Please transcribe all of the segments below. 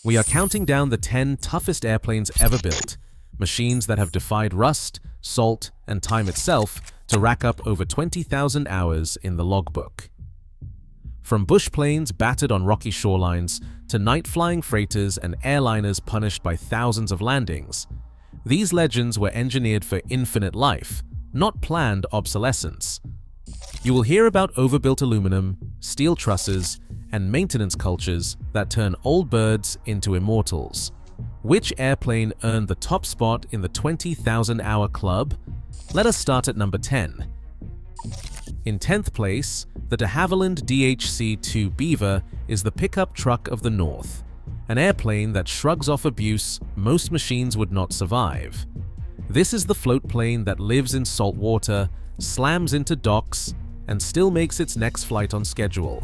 We are counting down the 10 toughest airplanes ever built, machines that have defied rust, salt, and time itself to rack up over 20,000 hours in the logbook. From bush planes battered on rocky shorelines to night-flying freighters and airliners punished by thousands of landings, these legends were engineered for infinite life, not planned obsolescence. You will hear about overbuilt aluminum, steel trusses, and maintenance cultures that turn old birds into immortals. Which airplane earned the top spot in the 20,000-hour club? Let us start at number 10. In 10th place, the de Havilland DHC-2 Beaver is the pickup truck of the North, an airplane that shrugs off abuse most machines would not survive. This is the float plane that lives in salt water, slams into docks, and still makes its next flight on schedule.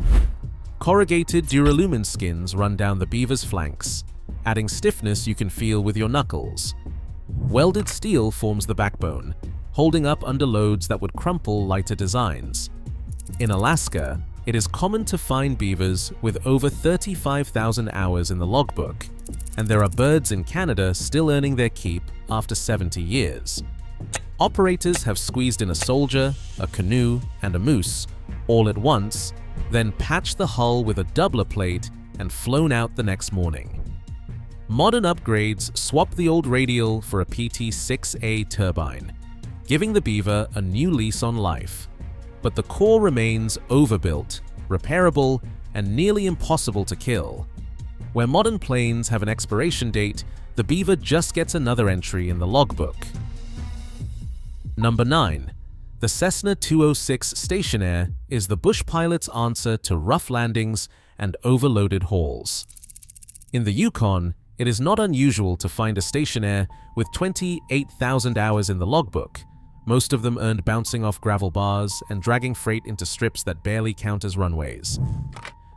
Corrugated duralumin skins run down the Beaver's flanks, adding stiffness you can feel with your knuckles. Welded steel forms the backbone, holding up under loads that would crumple lighter designs. In Alaska, it is common to find beavers with over 35,000 hours in the logbook, and there are birds in Canada still earning their keep after 70 years. Operators have squeezed in a soldier, a canoe, and a moose, all at once, then patched the hull with a doubler plate and flown out the next morning. Modern upgrades swap the old radial for a PT-6A turbine, giving the Beaver a new lease on life. But the core remains overbuilt, repairable, and nearly impossible to kill. Where modern planes have an expiration date, the Beaver just gets another entry in the logbook. Number 9. The Cessna 206 Stationair is the bush pilot's answer to rough landings and overloaded hauls. In the Yukon, it is not unusual to find a Stationair with 28,000 hours in the logbook, most of them earned bouncing off gravel bars and dragging freight into strips that barely count as runways.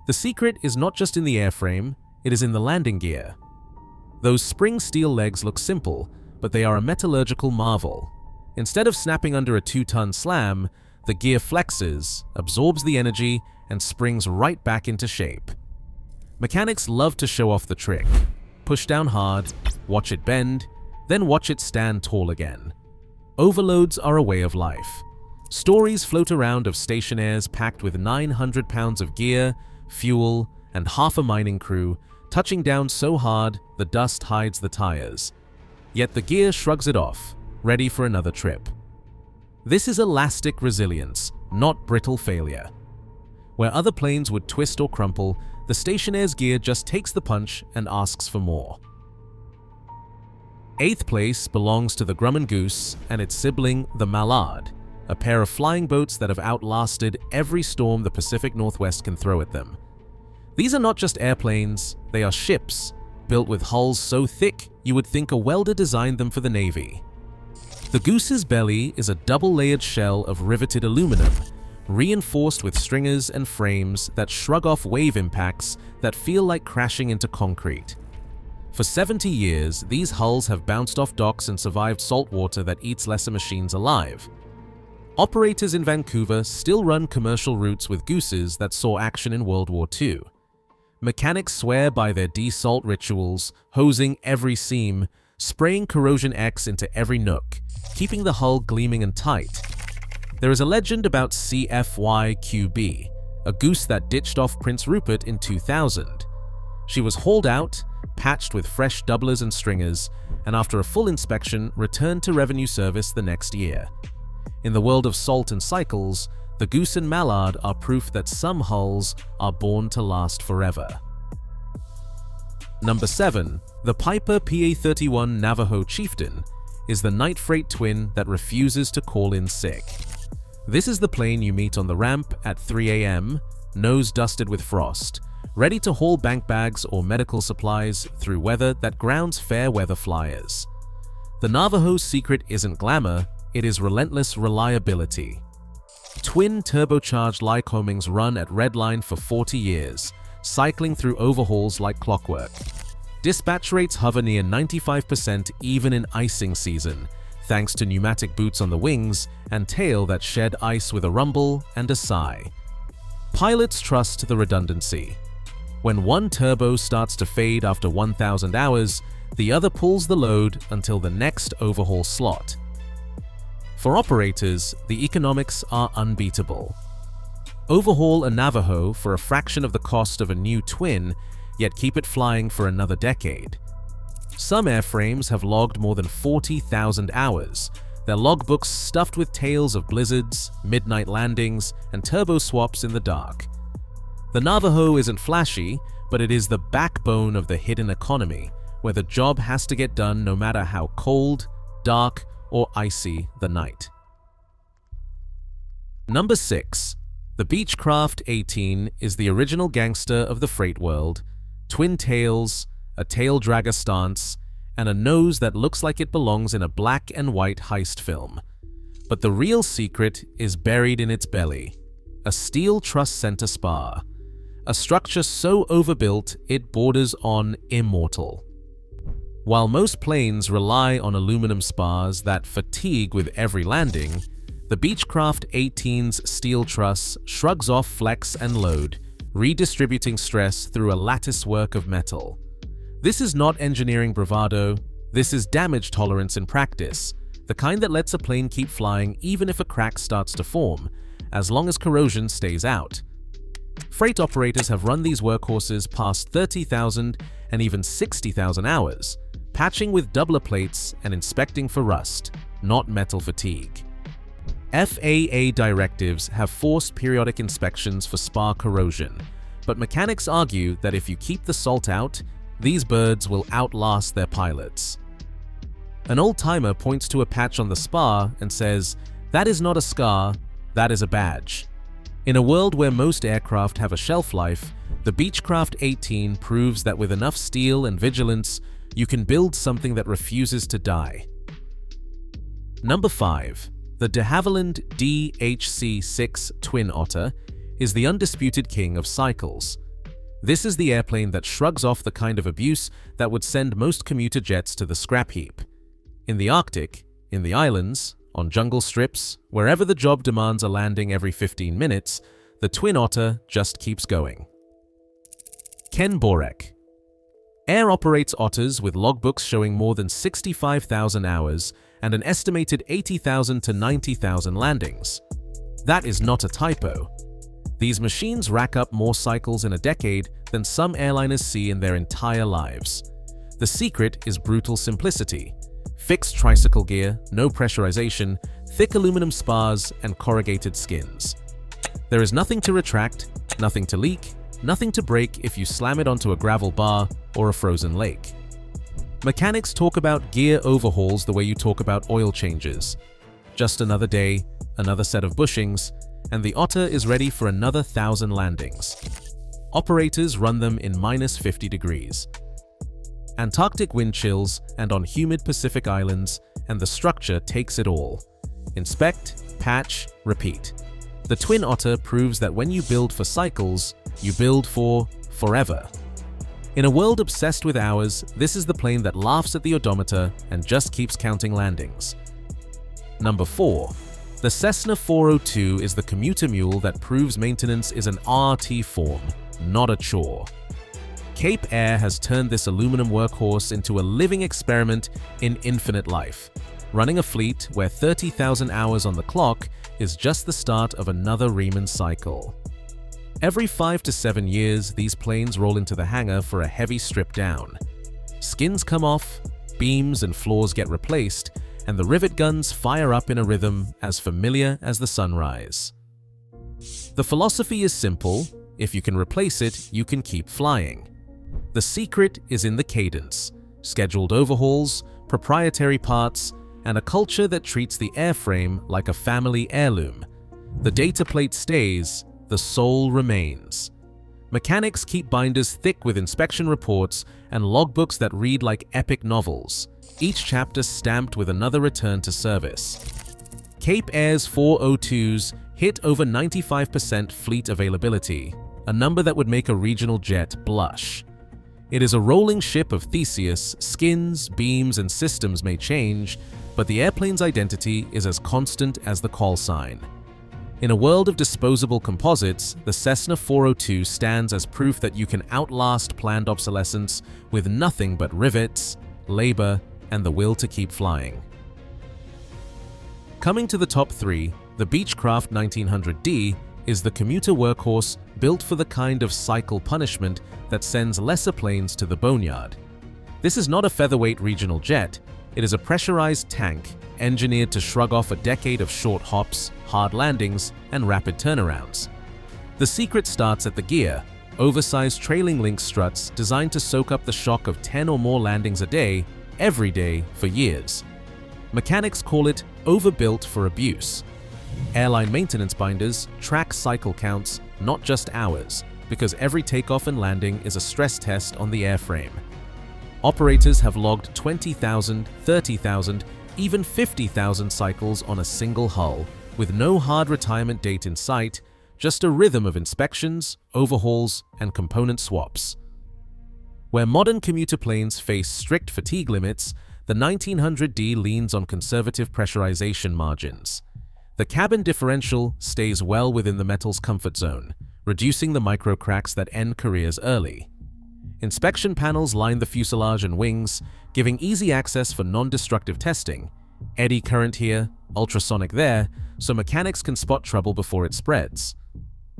The secret is not just in the airframe, it is in the landing gear. Those spring steel legs look simple, but they are a metallurgical marvel. Instead of snapping under a 2-ton slam, the gear flexes, absorbs the energy, and springs right back into shape. Mechanics love to show off the trick. Push down hard, watch it bend, then watch it stand tall again. Overloads are a way of life. Stories float around of Stationairs packed with 900 pounds of gear, fuel, and half a mining crew, touching down so hard the dust hides the tires. Yet the gear shrugs it off, ready for another trip. This is elastic resilience, not brittle failure. Where other planes would twist or crumple, the Stationair's gear just takes the punch and asks for more. 8th place belongs to the Grumman Goose and its sibling, the Mallard, a pair of flying boats that have outlasted every storm the Pacific Northwest can throw at them. These are not just airplanes, they are ships, built with hulls so thick you would think a welder designed them for the Navy. The Goose's belly is a double-layered shell of riveted aluminum, reinforced with stringers and frames that shrug off wave impacts that feel like crashing into concrete. For 70 years, these hulls have bounced off docks and survived saltwater that eats lesser machines alive. Operators in Vancouver still run commercial routes with Gooses that saw action in World War II. Mechanics swear by their desalt rituals, hosing every seam, spraying corrosion X into every nook, keeping the hull gleaming and tight. There is a legend about CFY-QB, a Goose that ditched off Prince Rupert in 2000. She was hauled out, patched with fresh doublers and stringers, and after a full inspection, returned to revenue service the next year. In the world of salt and cycles, the Goose and Mallard are proof that some hulls are born to last forever. Number 7. The Piper PA-31 Navajo Chieftain is the night freight twin that refuses to call in sick. This is the plane you meet on the ramp at 3 a.m., nose dusted with frost, ready to haul bank bags or medical supplies through weather that grounds fair weather flyers. The Navajo's secret isn't glamour, it is relentless reliability. Twin turbocharged Lycomings run at redline for 40 years, cycling through overhauls like clockwork. Dispatch rates hover near 95% even in icing season, thanks to pneumatic boots on the wings and tail that shed ice with a rumble and a sigh. Pilots trust the redundancy. When one turbo starts to fade after 1,000 hours, the other pulls the load until the next overhaul slot. For operators, the economics are unbeatable. Overhaul a Navajo for a fraction of the cost of a new twin, yet keep it flying for another decade. Some airframes have logged more than 40,000 hours, their logbooks stuffed with tales of blizzards, midnight landings, and turbo swaps in the dark. The Navajo isn't flashy, but it is the backbone of the hidden economy, where the job has to get done no matter how cold, dark, or icy the night. Number 6. The Beechcraft 18 is the original gangster of the freight world. Twin tails, a tail dragger stance, and a nose that looks like it belongs in a black and white heist film. But the real secret is buried in its belly. A steel truss center spar. A structure so overbuilt it borders on immortal. While most planes rely on aluminum spars that fatigue with every landing, the Beechcraft 18's steel truss shrugs off flex and load, redistributing stress through a latticework of metal. This is not engineering bravado, this is damage tolerance in practice, the kind that lets a plane keep flying even if a crack starts to form, as long as corrosion stays out. Freight operators have run these workhorses past 30,000 and even 60,000 hours, patching with doubler plates and inspecting for rust, not metal fatigue. FAA directives have forced periodic inspections for spar corrosion, but mechanics argue that if you keep the salt out, these birds will outlast their pilots. An old-timer points to a patch on the spar and says, "That is not a scar, that is a badge." In a world where most aircraft have a shelf life, the Beechcraft 18 proves that with enough steel and vigilance, you can build something that refuses to die. Number 5. The de Havilland DHC-2 Twin Otter is the undisputed king of cycles. This is the airplane that shrugs off the kind of abuse that would send most commuter jets to the scrap heap. In the Arctic, in the islands, on jungle strips, wherever the job demands a landing every 15 minutes, the Twin Otter just keeps going. Ken Borek. Air operates otters with logbooks showing more than 65,000 hours and an estimated 80,000 to 90,000 landings. That is not a typo. These machines rack up more cycles in a decade than some airliners see in their entire lives. The secret is brutal simplicity. Fixed tricycle gear, no pressurization, thick aluminum spars, and corrugated skins. There is nothing to retract, nothing to leak, nothing to break if you slam it onto a gravel bar or a frozen lake. Mechanics talk about gear overhauls the way you talk about oil changes. Just another day, another set of bushings, and the Otter is ready for another 1,000 landings. Operators run them in -50 degrees. Antarctic wind chills and on humid Pacific islands, and the structure takes it all. Inspect, patch, repeat. The Twin Otter proves that when you build for cycles, you build for forever. In a world obsessed with hours, this is the plane that laughs at the odometer and just keeps counting landings. Number 4. The Cessna 402 is the commuter mule that proves maintenance is an RT form, not a chore. Cape Air has turned this aluminum workhorse into a living experiment in infinite life, running a fleet where 30,000 hours on the clock is just the start of another Riemann cycle. Every 5 to 7 years, these planes roll into the hangar for a heavy strip down. Skins come off, beams and floors get replaced, and the rivet guns fire up in a rhythm as familiar as the sunrise. The philosophy is simple: if you can replace it, you can keep flying. The secret is in the cadence, scheduled overhauls, proprietary parts, and a culture that treats the airframe like a family heirloom. The data plate stays, the soul remains. Mechanics keep binders thick with inspection reports and logbooks that read like epic novels, each chapter stamped with another return to service. Cape Air's 402s hit over 95% fleet availability, a number that would make a regional jet blush. It is a rolling ship of Theseus. Skins, beams, and systems may change, but the airplane's identity is as constant as the call sign. In a world of disposable composites, the Cessna 402 stands as proof that you can outlast planned obsolescence with nothing but rivets, labor, and the will to keep flying. Coming to the top 3, the Beechcraft 1900D is the commuter workhorse built for the kind of cycle punishment that sends lesser planes to the boneyard. This is not a featherweight regional jet, it is a pressurized tank engineered to shrug off a decade of short hops, hard landings, and rapid turnarounds. The secret starts at the gear, oversized trailing link struts designed to soak up the shock of 10 or more landings a day, every day for years. Mechanics call it overbuilt for abuse. Airline maintenance binders track cycle counts, not just hours, because every takeoff and landing is a stress test on the airframe. Operators have logged 20,000, 30,000, even 50,000 cycles on a single hull, with no hard retirement date in sight, just a rhythm of inspections, overhauls, and component swaps. Where modern commuter planes face strict fatigue limits, the 1900D leans on conservative pressurization margins. The cabin differential stays well within the metal's comfort zone, reducing the micro cracks that end careers early. Inspection panels line the fuselage and wings, giving easy access for non-destructive testing. Eddy current here, ultrasonic there, so mechanics can spot trouble before it spreads.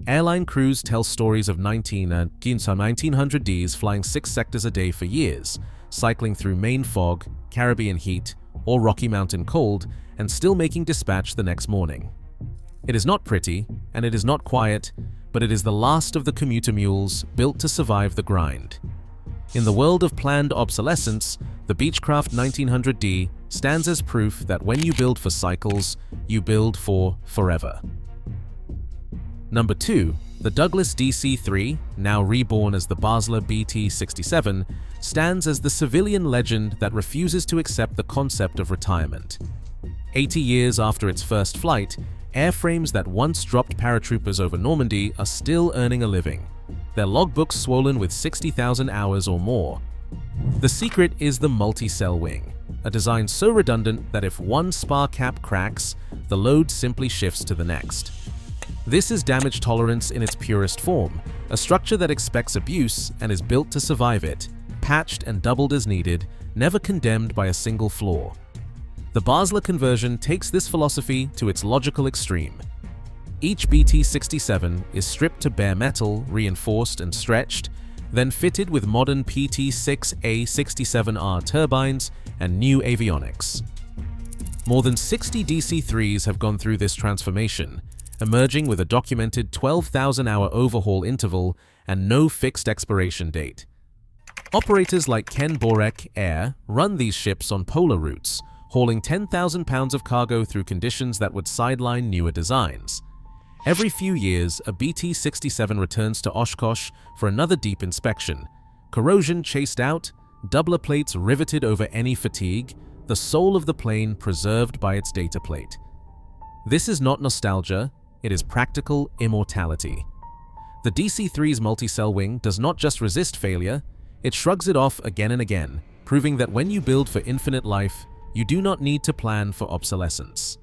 Airline crews tell stories of 1900Ds flying 6 sectors a day for years, cycling through Maine fog, Caribbean heat, or Rocky Mountain cold, and still making dispatch the next morning. It is not pretty, and it is not quiet, but it is the last of the commuter mules built to survive the grind. In the world of planned obsolescence, the Beechcraft 1900D stands as proof that when you build for cycles, you build for forever. Number 2, the Douglas DC-3, now reborn as the Basler BT-67, stands as the civilian legend that refuses to accept the concept of retirement. 80 years after its first flight, airframes that once dropped paratroopers over Normandy are still earning a living, their logbooks swollen with 60,000 hours or more. The secret is the multi-cell wing, a design so redundant that if one spar cap cracks, the load simply shifts to the next. This is damage tolerance in its purest form, a structure that expects abuse and is built to survive it, patched and doubled as needed, never condemned by a single flaw. The Basler conversion takes this philosophy to its logical extreme. Each BT-67 is stripped to bare metal, reinforced and stretched, then fitted with modern PT-6A-67R turbines and new avionics. More than 60 DC-3s have gone through this transformation, emerging with a documented 12,000-hour overhaul interval and no fixed expiration date. Operators like Ken Borek Air run these ships on polar routes, hauling 10,000 pounds of cargo through conditions that would sideline newer designs. Every few years, a BT-67 returns to Oshkosh for another deep inspection. Corrosion chased out, doubler plates riveted over any fatigue, the soul of the plane preserved by its data plate. This is not nostalgia, it is practical immortality. The DC-3's multi-cell wing does not just resist failure, it shrugs it off again and again, proving that when you build for infinite life, you do not need to plan for obsolescence.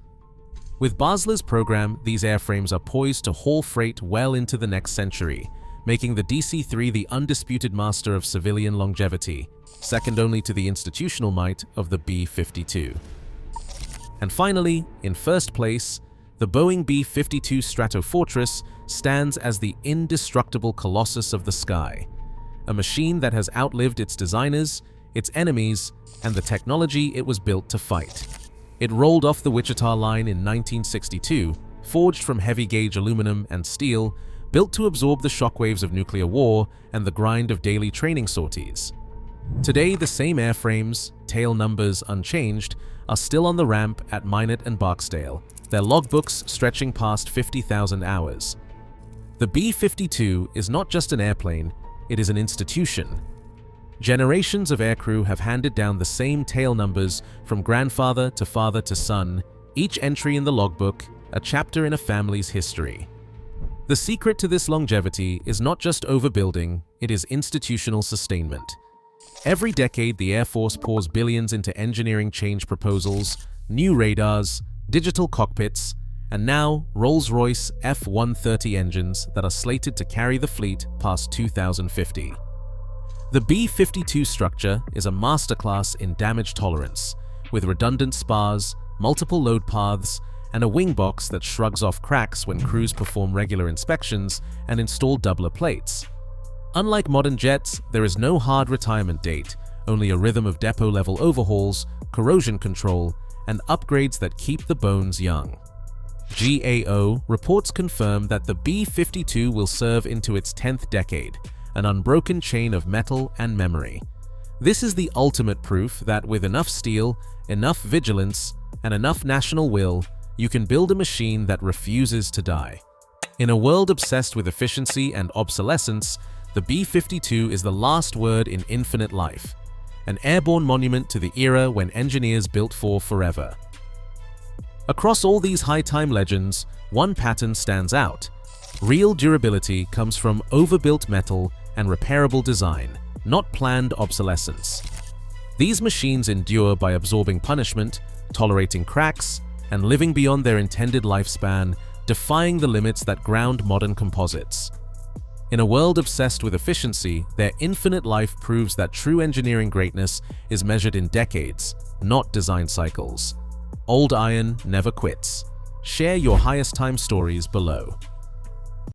With Basler's program, these airframes are poised to haul freight well into the next century, making the DC-3 the undisputed master of civilian longevity, second only to the institutional might of the B-52. And finally, in first place, the Boeing B-52 Stratofortress stands as the indestructible colossus of the sky, a machine that has outlived its designers, its enemies, and the technology it was built to fight. It rolled off the Wichita line in 1962, forged from heavy-gauge aluminum and steel, built to absorb the shockwaves of nuclear war and the grind of daily training sorties. Today, the same airframes, tail numbers unchanged, are still on the ramp at Minot and Barksdale, their logbooks stretching past 50,000 hours. The B-52 is not just an airplane, it is an institution. Generations of aircrew have handed down the same tail numbers from grandfather to son, each entry in the logbook a chapter in a family's history. The secret to this longevity is not just overbuilding, it is institutional sustainment. Every decade, the Air Force pours billions into engineering change proposals, new radars, digital cockpits, and now Rolls-Royce F-130 engines that are slated to carry the fleet past 2050. The B-52 structure is a masterclass in damage tolerance, with redundant spars, multiple load paths, and a wing box that shrugs off cracks when crews perform regular inspections and install doubler plates. Unlike modern jets, there is no hard retirement date, only a rhythm of depot-level overhauls, corrosion control, and upgrades that keep the bones young. GAO reports confirm that the B-52 will serve into its 10th decade, an unbroken chain of metal and memory. This is the ultimate proof that with enough steel, enough vigilance, and enough national will, you can build a machine that refuses to die. In a world obsessed with efficiency and obsolescence, the B-52 is the last word in infinite life, an airborne monument to the era when engineers built for forever. Across all these high-time legends, one pattern stands out. Real durability comes from overbuilt metal and repairable design, not planned obsolescence. These machines endure by absorbing punishment, tolerating cracks, and living beyond their intended lifespan, defying the limits that ground modern composites. In a world obsessed with efficiency, their infinite life proves that true engineering greatness is measured in decades, not design cycles. Old iron never quits. Share your highest time stories below.